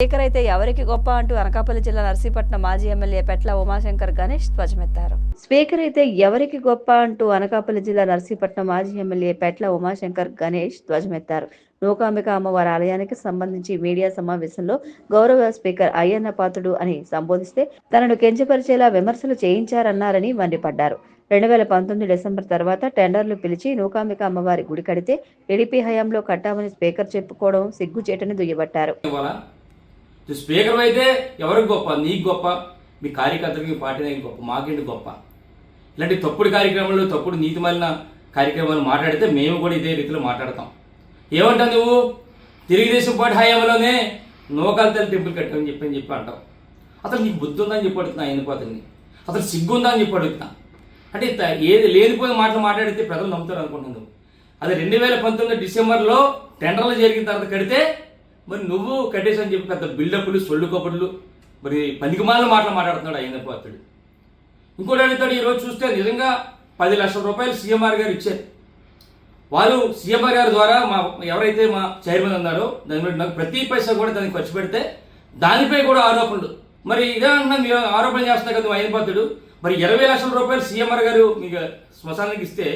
Speaker అయితే ఎవరికి గొప్ప అంటూ అనకాపల్లి జిల్లా నర్సీపట్నం మాజీ ఎమ్మెల్యే పెట్ల ఉమాశంకర్ గణేష్ ధ్వజమెత్తారు. స్పీకర్ అయితే ఎవరికి గొప్ప అంటూ అనకాపల్లి జిల్లా నర్సీపట్నం మాజీ ఎమ్మెల్యే పెట్ల ఉమాశంకర్ గణేష్ ధ్వజమెత్తారు. నూకాంబిక అమ్మవారి ఆలయానికి సంబంధించి మీడియా సమావేశంలో గౌరవ స్పీకర్ అయ్యన్న పాత్రుడు అని సంబోధిస్తే తనను కించపరిచేలా విమర్శలు చేయించారన్నారని మండిపడ్డారు. 2019 డిసెంబర్ తర్వాత టెండర్లు పిలిచి నూకాంబిక అమ్మవారి గుడి కడితే టీడీపీ హయాంలో కట్టామని స్పీకర్ చెప్పుకోవడం సిగ్గుచేటని దుయ్యబట్టారు. స్పీకర్ అయితే ఎవరికి గొప్ప? నీకు గొప్ప, మీ కార్యకర్తలకి, మీ పార్టీ నాయకులకు గొప్ప, మాకేంటి గొప్ప? ఇలాంటి తప్పుడు కార్యక్రమాలు, తప్పుడు నీతి మలిన కార్యక్రమాలు మాట్లాడితే మేము కూడా ఇదే రీతిలో మాట్లాడతాం. ఏమంటావు నువ్వు? తెలుగుదేశం పార్టీ హయాంలోనే నూకాంతల్లి టెంపుల్ కట్టామని చెప్పి అంటావు. అసలు నీకు బుద్ధి ఉందని చెప్పి అడుగుతున్నా ఆయన పోతుంది. అసలు సిగ్గు ఉందా అని చెప్పి అడుగుతున్నా. అంటే ఏది లేనిపోయిన మాటలు మాట్లాడితే ప్రజలు నమ్ముతారు అనుకుంటున్నావు. అది 2019 డిసెంబర్లో టెండర్లు జరిగిన తర్వాత కడితే మరి నువ్వు కట్టేసి అని చెప్పి పెద్ద బిల్డప్లు, సొల్లు కబుర్లు, మరి పనికిమాల మాటలు మాట్లాడుతున్నాడు అయ్యన్న పాత్రుడు. ఇంకోటి అడుగుతాడు, ఈరోజు చూస్తే నిజంగా 10 లక్షల రూపాయలు సీఎంఆర్ గారు ఇచ్చారు. వాళ్ళు సీఎంఆర్ గారి ద్వారా ఎవరైతే మా చైర్మన్ ఉన్నారో దాని మీద నాకు ప్రతి పైసా కూడా దానికి ఖర్చు పెడితే దానిపై కూడా ఆరోపణలు. మరి ఇదే అంటున్నా, మీరు ఆరోపణ చేస్తున్నా కదా అయ్యన్న పాత్రుడు. మరి 20 లక్షల రూపాయలు సీఎంఆర్ గారు మీకు శ్మశానానికి ఇస్తే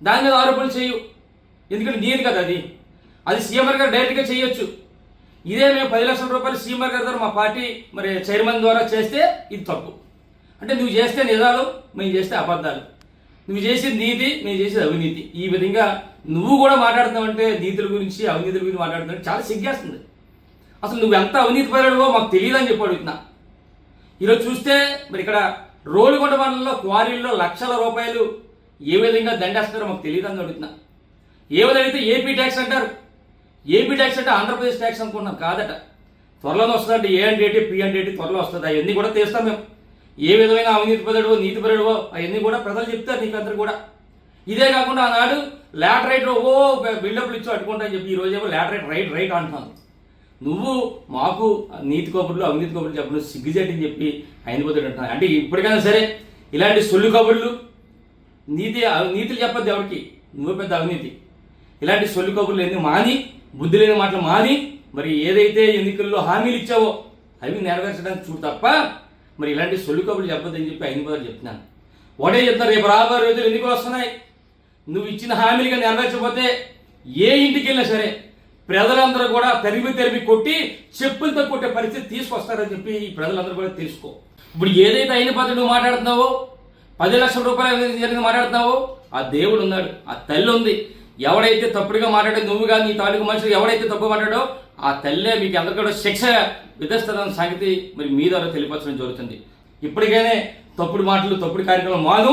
దాని మీద ఆరోపణలు చేయు. ఎందుకంటే నీది కదా అది సీఎంఆర్ గారు డైరెక్ట్గా చేయొచ్చు. ఇదే మేము 10 లక్షల రూపాయలు సీఎంఆర్ గారి ద్వారా మా పార్టీ మరి చైర్మన్ ద్వారా చేస్తే ఇది తప్పు. అంటే నువ్వు చేస్తే నిజాలు, మేము చేస్తే అబద్ధాలు. నువ్వు చేసేది నీతి, మేము చేసేది అవినీతి. ఈ విధంగా నువ్వు కూడా మాట్లాడుతున్నావంటే నీతుల గురించి, అవినీతుల గురించి మాట్లాడుతున్నావు, చాలా సిగ్గేస్తుంది. అసలు నువ్వు ఎంత అవినీతి పరుడవో మాకు తెలియదని చెప్పి అడుగుతున్నా. ఈరోజు చూస్తే మరి ఇక్కడ రోలుగొండ మండలంలో క్వారీల్లో లక్షల రూపాయలు ఏ విధంగా దండేస్తారో మాకు తెలియదని అడుగుతున్నా. ఏమదైతే ఏపీ ట్యాక్స్ అంటారు. ఏపీ ట్యాక్స్ అంటే ఆంధ్రప్రదేశ్ ట్యాక్స్ అనుకుంటున్నాం, కాదట. త్వరలోనే వస్తుందంటే ఏ అంటే ఏంటి, పి అంటే ఏంటి, త్వరలో వస్తుంది. అవన్నీ కూడా తీస్తాం మేము. ఏ విధమైన అవినీతి పరుడవో, నీతి పరుడవో అవన్నీ కూడా ప్రజలు చెప్తారు నీకు అందరు కూడా. ఇదే కాకుండా ఆనాడు లాటరైట్ బిల్డప్లు ఇచ్చి అట్టుకుంటా అని చెప్పి ఈ రోజేమో లాటరైట్ రైట్ అంటున్నాను. నువ్వు మాకు నీతి కబుర్లు, అవినీతి కబుర్లు చెప్పను సిగ్గుచేటి అని చెప్పి ఆయన పోతాడు అంటున్నాను. అంటే ఇప్పటికైనా సరే ఇలాంటి సొల్లు కబుర్లు, నీతులు చెప్పద్దు ఎవరికి. నువ్వు పెద్ద అవినీతి. ఇలాంటి సొల్లు కబుర్లు ఎన్ని మాని, బుద్ధి లేని మాటలు మాని, మరి ఏదైతే ఎన్నికల్లో హామీలు ఇచ్చావో అవి నెరవేర్చడానికి చూడు తప్ప మరి ఇలాంటి సొల్లు కబుర్లు చెప్పొద్దని చెప్పి ఆయన పోతారు చెప్తున్నాను. ఒకటే చెప్తారు, రేపు రాబోయే రోజులు ఎన్నికలు వస్తున్నాయి. నువ్వు ఇచ్చిన హామీలుగా నెరవేర్చకపోతే ఏ ఇంటికి వెళ్ళినా సరే ప్రజలందరూ కూడా తరిమి కొట్టి చెప్పులతో కొట్టే పరిస్థితి తీసుకొస్తారని చెప్పి ఈ ప్రజలందరూ కూడా తెలుసుకో. ఇప్పుడు ఏదైతే అయిన పద్ధతి నువ్వు మాట్లాడుతున్నావో, 10 లక్షల రూపాయలు జరిగింది మాట్లాడుతున్నావో, ఆ దేవుడు ఉన్నాడు, ఆ తల్లి ఉంది. ఎవడైతే తప్పుడుగా మాట్లాడే నువ్వు కానీ నీ తాలూకు మనుషులు ఎవడైతే తప్పు మాట్లాడో ఆ తల్లే మీకు అందరికీ కూడా శిక్ష విధిస్తుందన్న సంగతి మరి మీ ద్వారా తెలియపరచడం జరుగుతుంది. ఇప్పటికైనా తప్పుడు మాటలు, తప్పుడు కార్యక్రమం మాను.